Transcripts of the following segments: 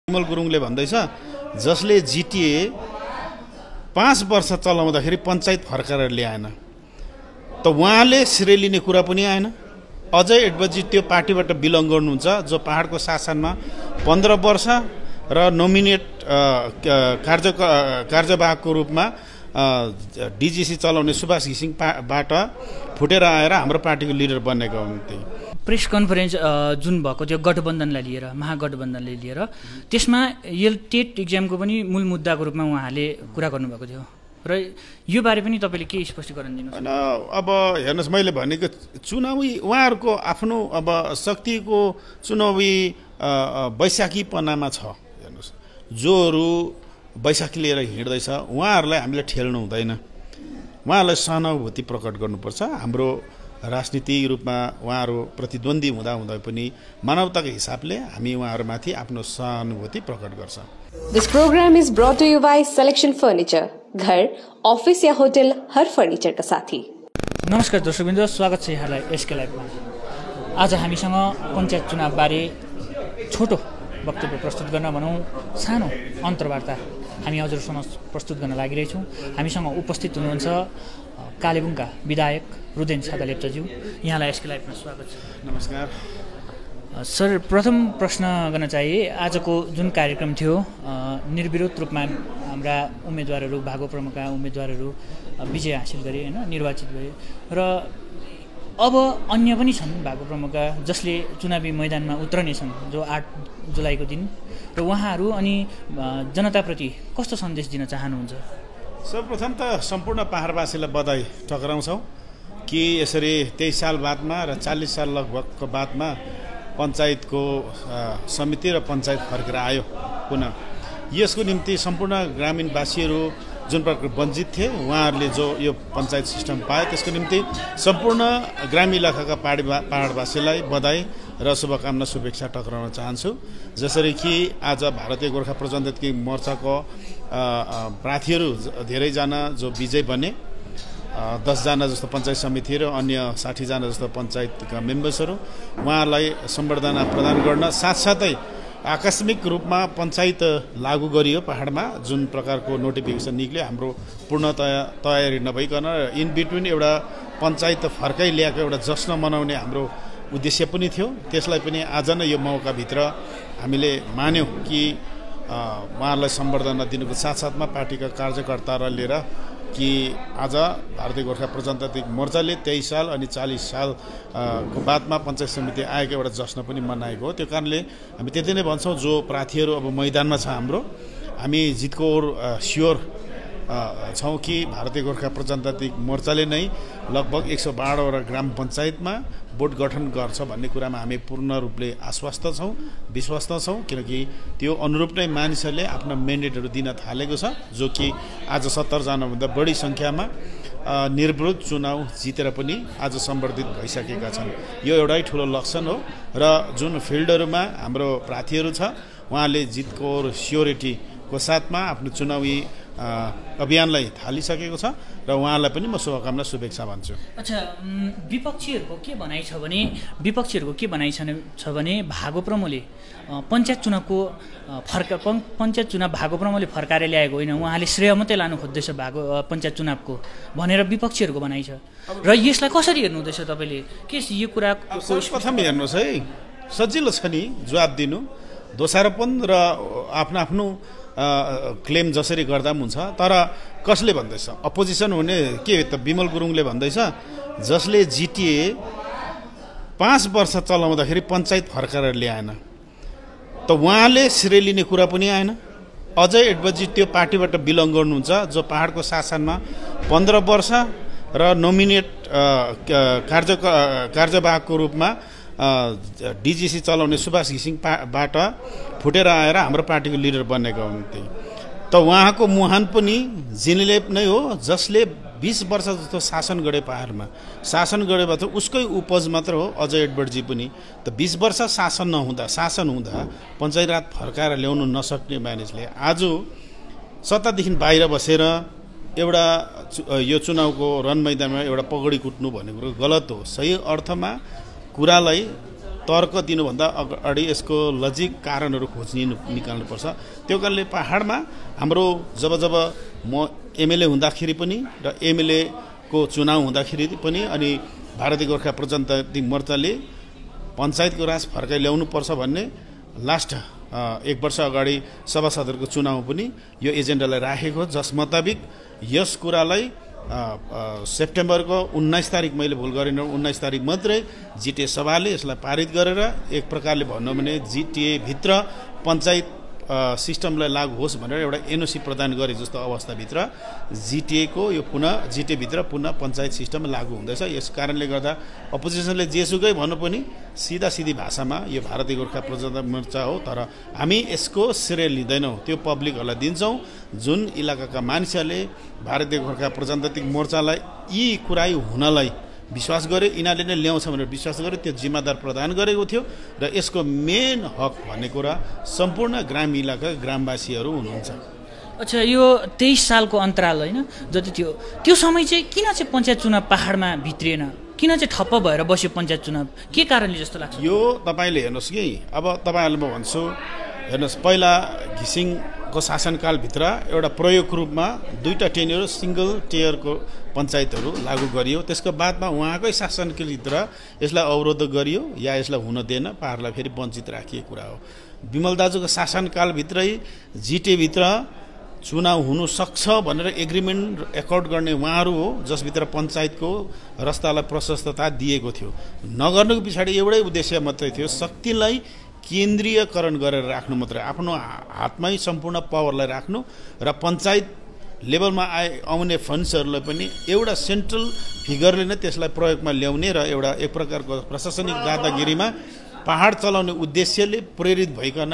विमल गुरुङले भन्दैछ जसले जिटिए 5 वर्ष चलाउँदाखेरि पञ्चायत फर्काएर ल्याएन त उहाँले श्रेय लिने कुरा पनि आएन। अजय एडवर्डजी त्यो पार्टीबाट बिलङ गर्नुहुन्छ जो पहाडको शासनमा 15 वर्ष र नोमिनेट कार्यवाहकको रूपमा डिजिसी चलाउने सुभाष घिसिङबाट फुटेर आएर हाम्रो पार्टीको लिडर बनेका हुनुहुन्थे। प्रेस कन्फरेन्स जुन भएको थियो गठबन्धनलाई लिएर, महागठबन्धनले लिएर, त्यसमा टेट इक्जामको पनि मूल मुद्दाको रूपमा उहाँले कुरा गर्नुभएको थियो र यो बारे पनि तपाईँले के स्पष्टीकरण दिनुहुन्छ? अब हेर्नुहोस्, मैले भनेको चुनावी उहाँहरूको आफ्नो अब शक्तिको चुनावी वैशाखीपनामा छ। हेर्नुहोस्, जोहरू वैशाखी लिएर हिँड्दैछ उहाँहरूलाई हामीले ठेल्नु हुँदैन, उहाँहरूलाई सहानुभूति प्रकट गर्नुपर्छ। हाम्रो राजनीतिक रूपमा उहाँहरू प्रतिद्वन्दी हुँदा पनि मानवताको हिसाबले हामी उहाँहरूमाथि आफ्नो सहानुभूति प्रकट गर्छ। This programme is brought to you by Selection Furniture. घर, ऑफिस या होटल, हर फर्निचर का साथी। नमस्कार दर्शकवृन्द, स्वागत छ यहाँलाई एसके लाइभमा। आज हामीसँग पञ्चायत चुनावबारे छोटो वक्तव्य प्रस्तुत गर्न, भनौँ सानो अन्तर्वार्ता हामी हजुरसम्म प्रस्तुत गर्न लागिरहेछौँ। हामीसँग उपस्थित हुनुहुन्छ कालेबुङका विधायक रुदेन सादा लेप्चाज्यू। यहाँलाई एसके लाइभमा स्वागत छ। नमस्कार सर, प्रथम प्रश्न गर्न चाहिए, आजको जुन कार्यक्रम थियो निर्विरोध रूपमा हाम्रा उम्मेदवारहरू, भागो प्रमुखका उम्मेदवारहरू विजय हासिल गरे, होइन, निर्वाचित भए र अब अन्य पनि छन् भागो प्रमुखका जसले चुनावी मैदानमा उत्रनेछन् जो 8 जुलाईको दिन, र उहाँहरू अनि जनताप्रति कस्तो सन्देश दिन चाहनुहुन्छ? सर्वप्रथम त सम्पूर्ण पहाडवासीलाई बधाई टक्राउँछौँ कि यसरी 23 साल बादमा र 40 साल लगभगको बादमा पञ्चायतको समिति र पञ्चायत फर्केर आयो पुनः। यसको निम्ति सम्पूर्ण ग्रामीणवासीहरू जुन प्रकार वञ्चित थिए उहाँहरूले जो यो पञ्चायत सिस्टम पाए त्यसको निम्ति सम्पूर्ण ग्रामीण इलाकाका पहाडवासीलाई बधाई र शुभकामना शुभेच्छा टक्राउन चाहन्छु। जसरी कि आज भारतीय गोर्खा प्रजातान्त्रिक मोर्चाको प्रार्थीहरू धेरैजना जो विजय बने, 10 जना जस्तो पञ्चायत समिति र अन्य 60 जना जस्तो पञ्चायतका मेम्बर्सहरू, उहाँहरूलाई सम्बर्धना प्रदान गर्न साथसाथै आकस्मिक रूपमा पञ्चायत लागू गरियो पहाडमा, जुन प्रकारको नोटिफिकेसन निक्ल्यो, हाम्रो पूर्णतया तयारी नभइकन इन बिट्विन एउटा पञ्चायत फर्काइ ल्याएको एउटा जश्न मनाउने हाम्रो उद्देश्य पनि थियो। त्यसलाई पनि आज नै यो मौकाभित्र हामीले मान्यौँ कि उहाँहरूलाई सम्बर्धना दिनुको साथसाथमा पार्टीका कार्यकर्तालाई लिएर कि आज भारतीय गोर्खा प्रजातान्त्रिक मोर्चाले 23 साल अनि 40 सालको बादमा पञ्चायत समिति आएको एउटा जश्न पनि मनाएको हो। त्यो कारणले हामी त्यति नै भन्छौँ, जो प्रार्थीहरू अब मैदानमा छ हाम्रो, हामी जितको स्योर छौँ कि भारतीय गोर्खा प्रजातान्त्रिक मोर्चाले नै लगभग 112वटा ग्राम पञ्चायतमा बोर्ड गठन गर्छ भन्ने कुरामा हामी पूर्ण रूपले आश्वस्त छौँ, विश्वस्त छौँ, किनकि त्यो अनुरूप नै मानिसहरूले आफ्ना म्यान्डेटहरू दिन थालेको छ, जो कि आज 70 जनाभन्दा बढी सङ्ख्यामा निर्विरोध चुनाव जितेर पनि आज सम्बर्धित भइसकेका छन्। यो एउटै ठुलो लक्षण हो र जुन फिल्डहरूमा हाम्रो प्रार्थीहरू छ उहाँले जितको स्योरिटीको साथमा आफ्नो चुनावी अभियानलाई थालिसकेको छ र उहाँलाई पनि म शुभकामना शुभेच्छा भन्छु। अच्छा, विपक्षीहरूको के भनाइ छ भने भागो प्रमुखले पञ्चायत चुनाव भागो प्रमुखले फर्काएर ल्याएको होइन, उहाँले श्रेय मात्रै लानु खोज्दैछ पञ्चायत चुनावको भनेर विपक्षीहरूको भनाइ छ र यसलाई कसरी हेर्नुहुँदैछ तपाईँले? के यो कुरा प्रथम हेर्नुहोस् है, सजिलो छ नि जवाब दिनु, दोषारोपण र आफ्नो क्लेम जसरी गर्दा पनि हुन्छ, तर कसले भन्दैछ? अपोजिसन हुने के त विमल गुरुङले भन्दैछ जसले जिटिए 5 वर्ष चलाउँदाखेरि पञ्चायत फर्काएर ल्याएन त उहाँले श्रेय लिने कुरा पनि आएन। अजय एडवर्डजी त्यो पार्टीबाट बिलङ गर्नुहुन्छ जो पहाडको शासनमा 15 वर्ष र नोमिनेट कार्यवाहकको रूपमा डिजिसी चलाउने सुभाष घिसिङबाट फुटेर आएर हाम्रो पार्टीको लिडर बनेका हुनुहुन्थे। त उहाँको मुहान पनि जिनले नै हो जसले 20 वर्ष जस्तो शासन गरे पहाडमा, शासन गरेबाट उसकै उपज मात्र हो अजय एडवर्डजी पनि। त 20 वर्ष शासन हुँदा पञ्चायत राज फर्काएर ल्याउनु नसक्ने मानिसले आज सत्तादेखि बाहिर बसेर एउटा यो चुनावको रण मैदानमा एउटा पगडी कुट्नु भनेको गलत हो। सही अर्थमा कुरालाई तर्क दिनुभन्दा अगाडि यसको लजिक कारणहरू निकाल्नुपर्छ। त्यो कारणले पहाडमा हाम्रो जब म एमएलए हुँदाखेरि पनि र एमएलए को चुनाव हुँदाखेरि पनि अनि भारतीय गोर्खा प्रजातान्त्रिक मोर्चाले पञ्चायतको राज फर्काइ ल्याउनुपर्छ भन्ने लास्ट 1 वर्ष अगाडि सभासदहरूको चुनाव पनि यो एजेन्डालाई राखेको, जस मुताबिक यस कुरालाई सेप्टेम्बरको 19 तारिक, मैले भुल गरिनँ 19 तारिक मात्रै जिटिए सभाले यसलाई पारित गरेर एक प्रकारले भन्नु भने जिटिए भित्र पञ्चायत सिस्टमलाई लागू होस् भनेर एउटा एनओसी प्रदान गरे जस्तो अवस्थाभित्र जिटिएको यो जिटिए भित्र पुनः पञ्चायत सिस्टम लागू हुँदैछ। यस कारणले गर्दा अपोजिसनले जेसुकै भन्नु पनि सिधी भाषामा यो भारतीय गोर्खा प्रजातान्त्रिक मोर्चा हो, तर हामी यसको श्रेय लिँदैनौँ, त्यो पब्लिकहरूलाई दिन्छौँ। जुन इलाकाका मानिसहरूले भारतीय गोर्खा प्रजातान्त्रिक मोर्चालाई यी कुरा हुनलाई विश्वास गरे, यिनीहरूले नै ल्याउँछ भनेर विश्वास गरे, त्यो जिम्मेदार प्रदान गरेको थियो र यसको मेन हक भन्ने कुरा सम्पूर्ण ग्रामीण इलाका ग्रामवासीहरू हुनुहुन्छ। अच्छा, यो 23 सालको अन्तराल होइन जति थियो, त्यो समय चाहिँ किन चाहिँ पञ्चायत चुनाव पहाडमा भित्रिएन, किन चाहिँ ठप्प भएर बस्यो पञ्चायत चुनाव, के कारणले जस्तो लाग्छ? यो तपाईँले हेर्नुहोस् कि अब तपाईँहरूले म भन्छु, हेर्नुहोस् पहिला घिसिङको शासनकालभित्र एउटा प्रयोग रूपमा 2टा टेन्युर सिङ्गल टेयरको पञ्चायतहरू लागू गरियो। त्यसको बादमा उहाँकै शासनभित्र यसलाई अवरोध गरियो या यसलाई हुन दिएन, पहाडलाई फेरि वञ्चित राखिएको कुरा हो। विमल दाजुको शासनकालभित्रै जिटिएभित्र चुनाव हुनु सक्छ भनेर एग्रिमेन्ट एकर्ड गर्ने उहाँहरू हो, जसभित्र पञ्चायतको रस्तालाई प्रशस्तता दिएको थियो। नगर्नुको पछाडि एउटै उद्देश्य मात्रै थियो, शक्तिलाई केन्द्रीयकरण गरेर राख्नु मात्रै, आफ्नो हातमै सम्पूर्ण पावरलाई राख्नु र पञ्चायत लेभलमा आउने फन्ड्सहरूलाई पनि एउटा सेन्ट्रल फिगरले नै त्यसलाई प्रयोगमा ल्याउने र एउटा एक प्रकारको प्रशासनिक दादागिरीमा पहाड चलाउने उद्देश्यले प्रेरित भइकन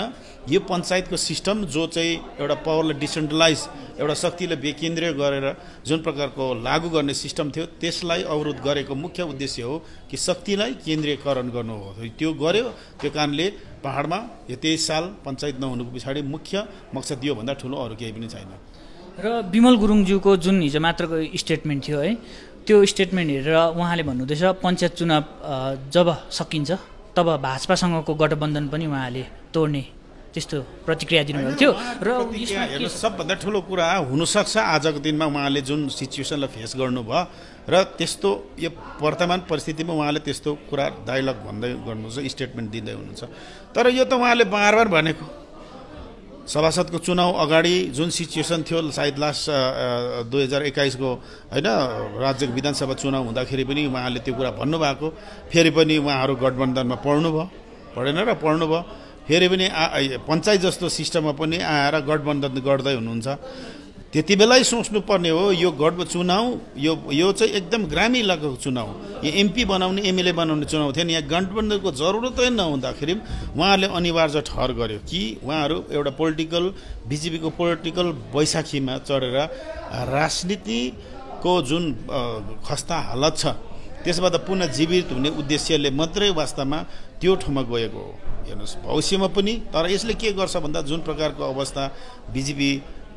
यो पञ्चायतको सिस्टम जो चाहिँ एउटा पावरलाई डिसेन्ट्रलाइज, एउटा शक्तिलाई विकेन्द्रीय गरेर जुन प्रकारको लागू गर्ने सिस्टम थियो त्यसलाई अवरोध गरेको मुख्य उद्देश्य हो कि शक्तिलाई केन्द्रीयकरण गर्नु हो। त्यो गर्यो, त्यो कारणले पहाडमा यो 23 साल पञ्चायत नहुनुको पछाडि मुख्य मकसद यो भन्दा ठुलो अरू केही पनि छैन। र विमल गुरुङज्यूको जुन हिजो मात्रको स्टेटमेन्ट थियो है, त्यो स्टेटमेन्ट हेरेर उहाँले भन्नुहुँदैछ पञ्चायत चुनाव जब सकिन्छ तब भाजपासँगको गठबन्धन पनि उहाँले तोड्ने त्यस्तो प्रतिक्रिया दिनुभएको थियो। र सबभन्दा ठुलो कुरा हुनसक्छ आजको दिनमा उहाँले जुन सिचुएसनलाई फेस गर्नुभयो र त्यस्तो यो वर्तमान परिस्थितिमा उहाँले त्यस्तो कुरा डायलग भन्दै गर्नुहुन्छ, स्टेटमेन्ट दिँदै हुनुहुन्छ। तर यो त उहाँले बार भनेको सभासदको चुनाव अगाडि जुन सिचुएसन थियो, सायद लास्ट 2021 को होइन राज्यको विधानसभा चुनाव हुँदाखेरि पनि उहाँले त्यो कुरा भन्नुभएको, फेरि पनि उहाँहरू गठबन्धनमा पढेन र पढ्नुभयो, फेरि पनि पञ्चायत जस्तो सिस्टममा पनि आएर गठबन्धन गर्दै हुनुहुन्छ। त्यति बेलै सोच्नुपर्ने हो यो चुनाव यो चाहिँ एकदम ग्रामीण इलाकाको चुनाव, यो एमपी बनाउने एमएलए बनाउने चुनाव थिएन। यहाँ गठबन्धनको जरुरतै नहुँदाखेरि उहाँहरूले अनिवार्य ठहर गर्यो कि उहाँहरू एउटा बिजेपीको पोलिटिकल बैशाखीमा चढेर राजनीतिको जुन खस्ता हालत छ त्यसबाट पुनः जीवित हुने उद्देश्यले मात्रै वास्तवमा त्यो ठाउँमा गएको हो। हेर्नुहोस् भविष्यमा पनि, तर यसले के गर्छ भन्दा जुन प्रकारको अवस्था बिजेपी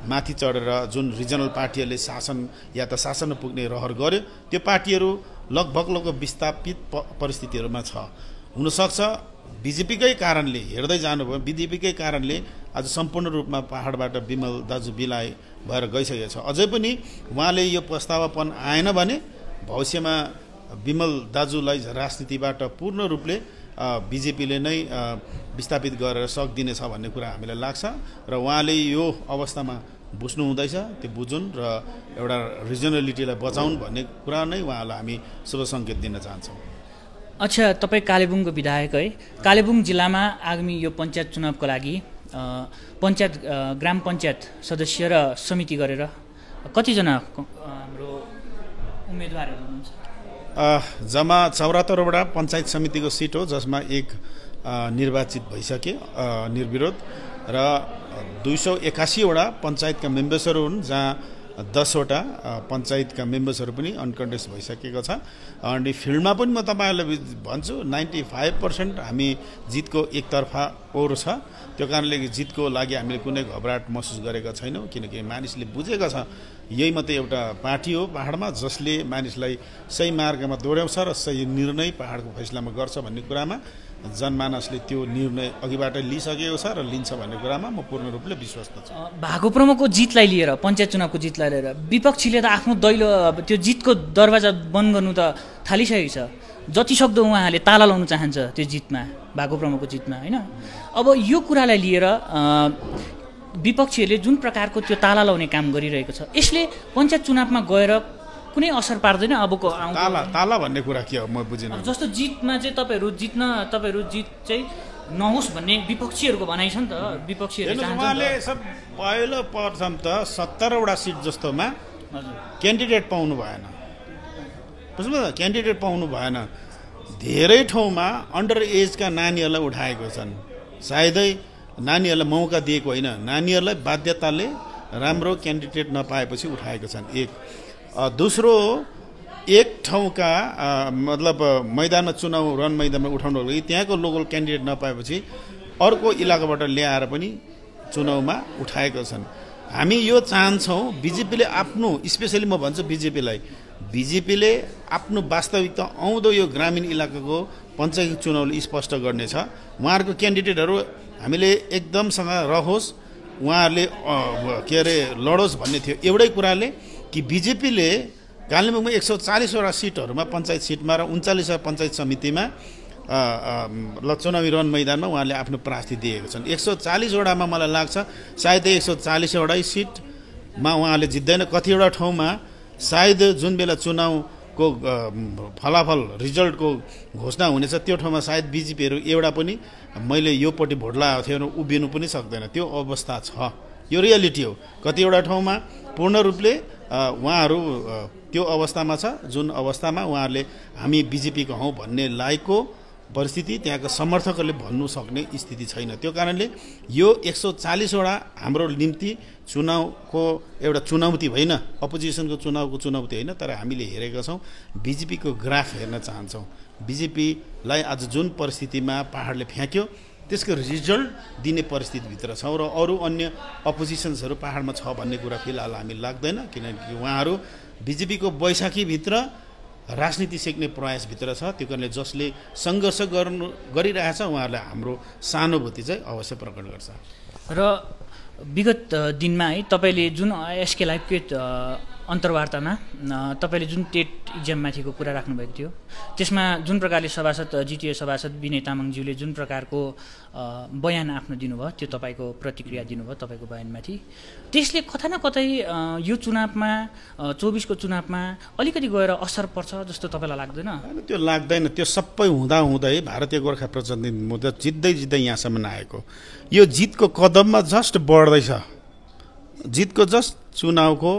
माथि चढेर जुन रिजनल पार्टीहरूले शासन या त शासनमा पुग्ने रहर गर्यो, त्यो पार्टीहरू लगभग विस्थापित परिस्थितिहरूमा छ। हुनसक्छ बिजेपीकै कारणले हेर्दै जानुभयो, बिजेपीकै कारणले आज सम्पूर्ण रूपमा पहाडबाट विमल दाजु बिलाइ भएर गइसकेको छ। अझै पनि उहाँले यो प्रस्तावपन आएन भने भविष्यमा विमल दाजुलाई राजनीतिबाट पूर्ण रूपले बिजेपीले नै विस्थापित गरेर सक्दिनेछ भन्ने कुरा हामीलाई लाग्छ र उहाँले यो अवस्थामा बुझ्नु हुँदैछ, त्यो बुझुन् र एउटा रिजनलिटीलाई बचाउन् भन्ने कुरा नै उहाँलाई हामी शुभ सङ्केत दिन चाहन्छौँ। अच्छा, तपाईँ कालेबुङको विधायक है, कालेबुङ जिल्लामा आगामी यो पञ्चायत चुनावको लागि ग्राम पञ्चायत सदस्य र समिति गरेर कतिजना हाम्रो उम्मेदवारहरू हुनुहुन्छ? जम्मा 74वटा पञ्चायत समितिको सिट हो, जसमा एक निर्वाचित भइसके निर्विरोध र 281वटा पञ्चायतका मेम्बर्सहरू हुन्, जहाँ 10वटा पञ्चायतका मेम्बर्सहरू पनि अनकन्टेस्ट भइसकेको छ। अनि फिल्डमा पनि म तपाईँहरूलाई भन्छु 95% हामी जितको एकतर्फा ओर छ। त्यो कारणले जितको लागि हामीले कुनै घबराहट महसुस गरेका छैनौँ, किनकि मानिसले बुझेका छ यही मात्रै एउटा पार्टी हो पहाडमा जसले मानिसलाई सही मार्गमा दौड्याउँछ र सही निर्णय पहाडको फैसलामा गर्छ भन्ने कुरामा जनमानसले त्यो निर्णय अघिबाट लिइसकेको छ र लिन्छ भन्ने कुरामा म पूर्ण रूपले विश्वस्त छु। भागो प्रमुखको जितलाई लिएर, पञ्चायत चुनावको जितलाई लिएर विपक्षीले त आफ्नो दैलो त्यो जितको दरवाजा बन्द गर्नु त थालिसकेको छ। जतिसक्दो उहाँहरूले ताला लाउनु चाहन्छ त्यो जितमा, भागो प्रमुखको जितमा, होइन? अब यो कुरालाई लिएर विपक्षीहरूले जुन प्रकारको त्यो ताला लाउने काम गरिरहेको छ, यसले पञ्चायत चुनावमा गएर कुनै असर पार्दैन? अबको ताला भन्ने कुरा के हो म बुझिनँ। जस्तो जितमा चाहिँ तपाईँहरू जित चाहिँ नहोस् भन्ने विपक्षीहरूको भनाइ छ नि त। विपक्षीहरूले उहाँले पहिलो प्रथम त 17वटा सिट जस्तोमा क्यान्डिडेट पाउनु भएन, बुझ्नु त? क्यान्डिडेट पाउनु भएन। धेरै ठाउँमा अन्डर एजका नानीहरूलाई उठाएको छन्। सायदै नानीहरूलाई मौका दिएको होइन, नानीहरूलाई बाध्यताले राम्रो क्यान्डिडेट नपाएपछि उठाएको छन्। एक दोस्रो, एक ठाउँका मतलब मैदानमा चुनाव रन मैदानमा उठाउनको लागि त्यहाँको लोकल क्यान्डिडेट नपाएपछि अर्को इलाकाबाट ल्याएर पनि चुनावमा उठाएका छन्। हामी यो चाहन्छौँ बिजेपीले आफ्नो, स्पेसली म भन्छु बिजेपीले आफ्नो वास्तविकता आउँदो यो ग्रामीण इलाकाको पञ्चायत चुनावले स्पष्ट गर्नेछ। उहाँहरूको क्यान्डिडेटहरू हामीले एकदमसँग रहोस्, उहाँहरूले के अरे लडोस् भन्ने थियो। एउटै कुराले कि बिजेपीले कालिम्पोङमा 140वटा सिटहरूमा पञ्चायत सिटमा र 39 पञ्चायत समितिमा चुनावी रन मैदानमा उहाँले आफ्नो प्रार्थी दिएको छन्। 140वटामा मलाई लाग्छ सायदै 140वटै सिटमा उहाँले जित्दैन। कतिवटा ठाउँमा सायद जुन बेला चुनावको फलाफल रिजल्टको घोषणा हुनेछ त्यो ठाउँमा सायद बिजेपीहरू एउटा पनि मैले योपट्टि भोट लगाएको थियो भने उभिनु पनि सक्दैन। त्यो अवस्था छ, यो रियालिटी हो। कतिवटा ठाउँमा पूर्ण रूपले उहाँहरू त्यो अवस्थामा छ जुन अवस्थामा उहाँहरूले हामी बिजेपीको हौँ भन्ने लायकको परिस्थिति त्यहाँको समर्थकहरूले भन्नु सक्ने स्थिति छैन। त्यो कारणले यो 140वटा हाम्रो निम्ति चुनावको एउटा चुनौती होइन, अपोजिसनको चुनौती होइन, तर हामीले हेरेका छौँ बिजेपीको ग्राफ हेर्न चाहन्छौँ। बिजेपीलाई आज जुन परिस्थितिमा पहाडले फ्याँक्यो त्यसको रिजल्ट दिने परिस्थितिभित्र छौँ र अरू अन्य अपोजिसन्सहरू पहाडमा छ भन्ने कुरा फिलहाल हामी लाग्दैन, किनकि उहाँहरू बिजेपीको बैशाखीभित्र राजनीति सिक्ने प्रयासभित्र छ। त्यो कारणले जसले सङ्घर्ष गरिरहेछ उहाँहरूलाई हाम्रो सहानुभूति चाहिँ अवश्य प्रकट गर्छ। र विगत दिनमा है तपाईँले जुन एसके लाइभकै अन्तर्वार्तामा तपाईँले जुन टेट इक्जाममाथिको कुरा राख्नुभएको थियो त्यसमा जुन प्रकारले जिटिए सभासद विनय तामाङज्यूले जुन प्रकारको बयान आफ्नो दिनुभयो त्यो तपाईँको प्रतिक्रिया दिनुभयो तपाईँको बयानमाथि, त्यसले कता न कतै यो चुनावमा 24को चुनावमा अलिकति गएर असर पर्छ जस्तो तपाईँलाई लाग्दैन? त्यो लाग्दैन। त्यो सबै हुँदै भारतीय गोर्खा प्रजातन्त्र मुद्दा जित्दै यहाँसम्म आएको। यो जितको कदममा जस्ट बढ्दैछ, जितको जस्ट चुनावको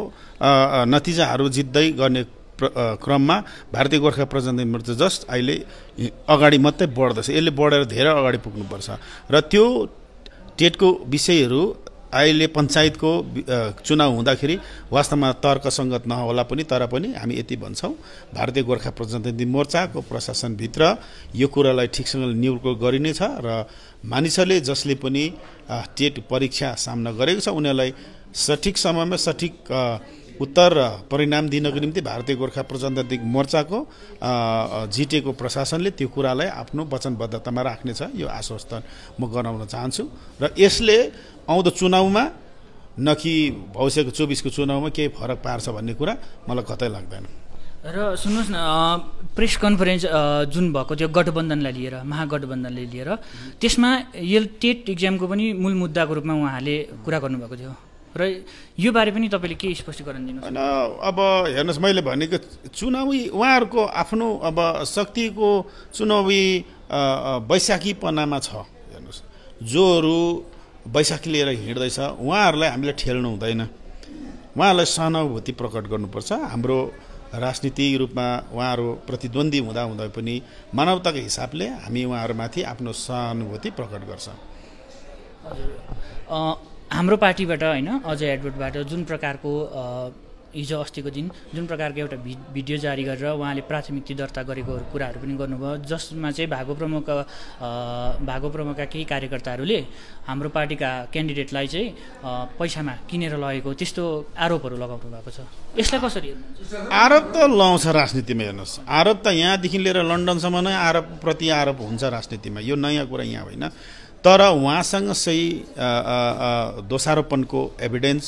नतिजाहरू जित्दै गर्ने क्रममा भारतीय गोर्खा प्रजातन्त्र मोर्चा जस्ट अहिले अगाडि मात्रै बढ्दैछ। यसले बढेर धेरै अगाडि पुग्नुपर्छ र त्यो टेटको विषयहरू अहिले पञ्चायतको चुनाव हुँदाखेरि वास्तवमा तर्कसङ्गत नहोला पनि, तर पनि हामी यति भन्छौँ भारतीय गोर्खा प्रजातन्त्र मोर्चाको प्रशासनभित्र यो कुरालाई ठिकसँगले निरूपण गरिनेछ र मानिसहरूले जसले पनि टेट परीक्षा सामना गरेको छ उनीहरूलाई सठिक समयमा सठिक उत्तर र परिणाम दिनको निम्ति भारतीय गोर्खा प्रजातान्त्रिक मोर्चाको जिटिएको प्रशासनले त्यो कुरालाई आफ्नो वचनबद्धतामा राख्नेछ, यो आश्वासन म गराउन चाहन्छु। र यसले आउँदो चुनावमा न कि भविष्यको 24को चुनावमा केही फरक पार्छ भन्ने कुरा मलाई कतै लाग्दैन। र सुन्नुहोस् न, प्रेस कन्फरेन्स जुन भएको थियो गठबन्धनलाई लिएर, महागठबन्धनले लिएर, त्यसमा यो टेट इक्जामको पनि मूल मुद्दाको रूपमा उहाँहरूले कुरा गर्नुभएको थियो र यो बारे पनि तपाईँले के स्पष्टीकरण दिनुहोस्? होइन, अब हेर्नुहोस्, मैले भनेको चुनावी उहाँहरूको आफ्नो अब शक्तिको चुनावी वैशाखीपनामा छ। हेर्नुहोस्, जोहरू वैशाखी लिएर हिँड्दैछ उहाँहरूलाई हामीले ठेल्नु हुँदैन, उहाँहरूलाई सहानुभूति प्रकट गर्नुपर्छ। हाम्रो राजनीतिक रूपमा उहाँहरू प्रतिद्वन्दी हुँदा पनि मानवताको हिसाबले हामी उहाँहरूमाथि आफ्नो सहानुभूति प्रकट गर्छ। हाम्रो पार्टीबाट होइन, अजय एडवर्डबाट जुन प्रकारको हिजो अस्तिको दिन जुन प्रकारको एउटा भिडियो जारी गरेर उहाँले प्राथमिकता दर्ता गरेको कुराहरू पनि गर्नुभयो, जसमा चाहिँ भागो प्रमुखका केही कार्यकर्ताहरूले हाम्रो पार्टीका क्यान्डिडेटलाई चाहिँ पैसामा किनेर लगेको त्यस्तो आरोपहरू लगाउनु भएको छ। यसलाई कसरी हेर्नुहुन्छ? आरोप त लाउँछ राजनीतिमा, हेर्नुहोस्, आरोप त यहाँदेखि लिएर लन्डनसम्म नै आरोप प्रति आरोप हुन्छ राजनीतिमा, यो नयाँ कुरा यहाँ होइन। तर उहाँसँग सही दोषारोपणको एभिडेन्स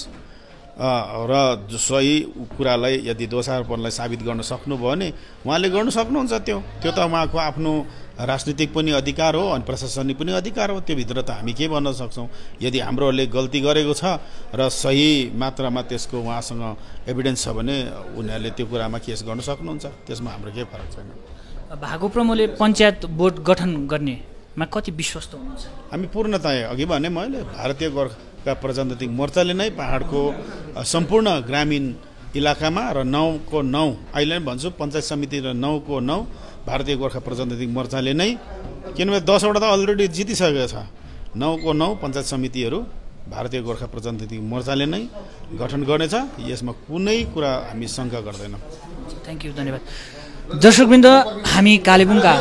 र सही कुरालाई यदि दोषारोपणलाई साबित गर्न सक्नुभयो भने उहाँले गर्नु सक्नुहुन्छ। त्यो त उहाँको आफ्नो राजनीतिक पनि अधिकार हो अनि प्रशासनिक पनि अधिकार हो, त्योभित्र त हामी के भन्न सक्छौँ। यदि हाम्रोहरूले गल्ती गरेको छ र सही मात्रामा त्यसको उहाँसँग एभिडेन्स छ भने उनीहरूले त्यो कुरामा केस गर्न सक्नुहुन्छ, त्यसमा हाम्रो केही फरक छैन। भागो प्रमुखले पञ्चायत बोर्ड गठन गर्नेमा कति विश्वस्त हुनुहुन्छ? हामी पूर्णतया अघि भने मैले भारतीय गोर्खा प्रजातान्त्रिक मोर्चाले नै पहाडको सम्पूर्ण ग्रामीण इलाकामा र 9 अहिले नै भन्छु पञ्चायत समिति र 9 भारतीय गोर्खा प्रजातान्त्रिक मोर्चाले नै, किनभने 10 वटा त अलरेडी जितिसकेको छ, 9 पञ्चायत समितिहरू भारतीय गोर्खा प्रजातान्त्रिक मोर्चाले नै गठन गर्नेछ, यसमा कुनै कुरा हामी शङ्का गर्दैनौँ। थ्याङ्क यू, धन्यवाद। दर्शकवृन्द, हामी कालेबुङका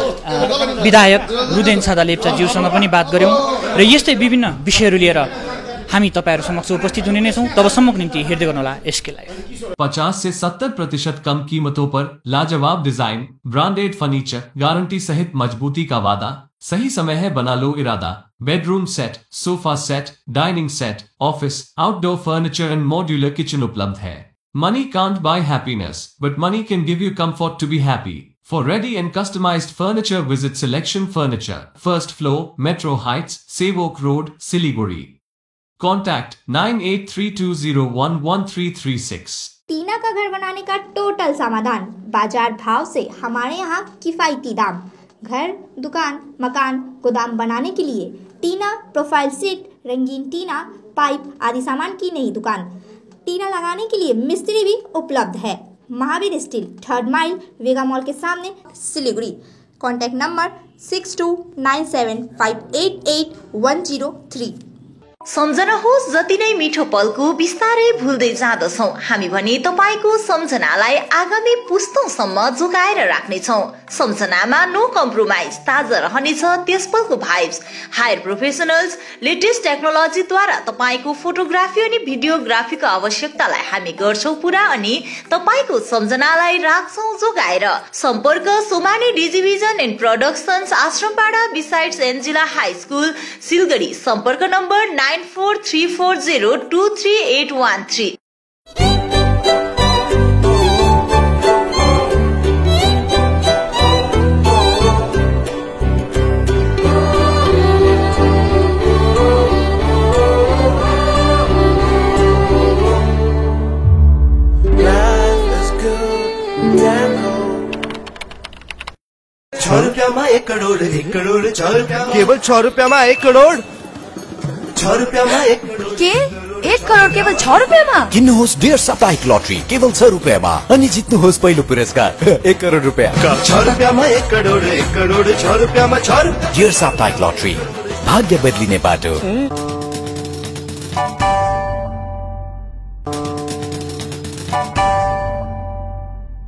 विधायक रुदेन सादा लेप्चाज्यूसँग पनि बात गऱ्यौँ र यस्तै विभिन्न विषयहरू लिएर हामी तपाईहरु समक्ष उपस्थित हुने नै छौं। तबसम्मको निम्ति हेर्दै गर्नुहोला एसके लाइभ। 50 से 70% कम कीमतों पर लाजवाब डिजाइन, ब्रांडेड फर्नीचर, गारंटी सहित मजबूती का वादा। सही समय है, बना लो इरादा। Bedroom set, sofa set, dining set, office, outdoor furniture and modular kitchen उपलब्ध है। Money can't buy happiness, but money can give you comfort to be happy. For ready and customized furniture, visit Selection Furniture, first floor, Metro Heights, Sevok Road, Siliguri. Contact 9832011336। टीना का घर बनाने का total समाधान, बाजार भाव से हमारे यहाँ किफायती दाम। घर, दुकान, मकान, गोदाम बनाने के लिए टीना प्रोफाइल सीट, रंगीन टीना, पाइप आदि सामान की नई दुकान। टीना लगाने के लिए मिस्त्री भी उपलब्ध है। महावीर स्टील, 3rd माइल, वेगा मॉल के सामने, सिलीगुड़ी। Contact number 6297588103। सम्झनुहोस्, जति नै मिठो पलको बिस्तारै भुल्दै जाँदछौं, हामी भने तपाईको सम्झनालाई आगामी पुस्तौंसम्म जोगाएर राख्नेछौं। सम्झनामा नो कम्प्रोमाइज, ताजा रहनेछ त्यस पलको vibes. Hire professionals, latest technology द्वारा तपाईको फोटोग्राफी अनि भिडियोग्राफीको आवश्यकतालाई हामी गर्छौं पूरा अनि तपाईको सम्झनालाई राख्छौं जोगाएर। सम्पर्क Somani digivision and productions, Ashrampara besides Angela high school, Siliguri. सम्पर्क नम्बर 9434023813। ₹6 1 करोड़, 1 करोड़ 6 रुपया, केवल ₹6 1 करोड़, ₹6 1 करोड़ के 1 करोड़ केवल ₹6 किन्नुहोस् डेयर साप्ताहिक लटरी केवल ₹6 अनि जित्नुहोस् पहिलो पुरस्कार ₹1 करोड। ₹6 1 करोड़, 1 करोड़ ₹6 6 डेयर साप्ताहिक लटरी, भाग्य बदलिने बाटो।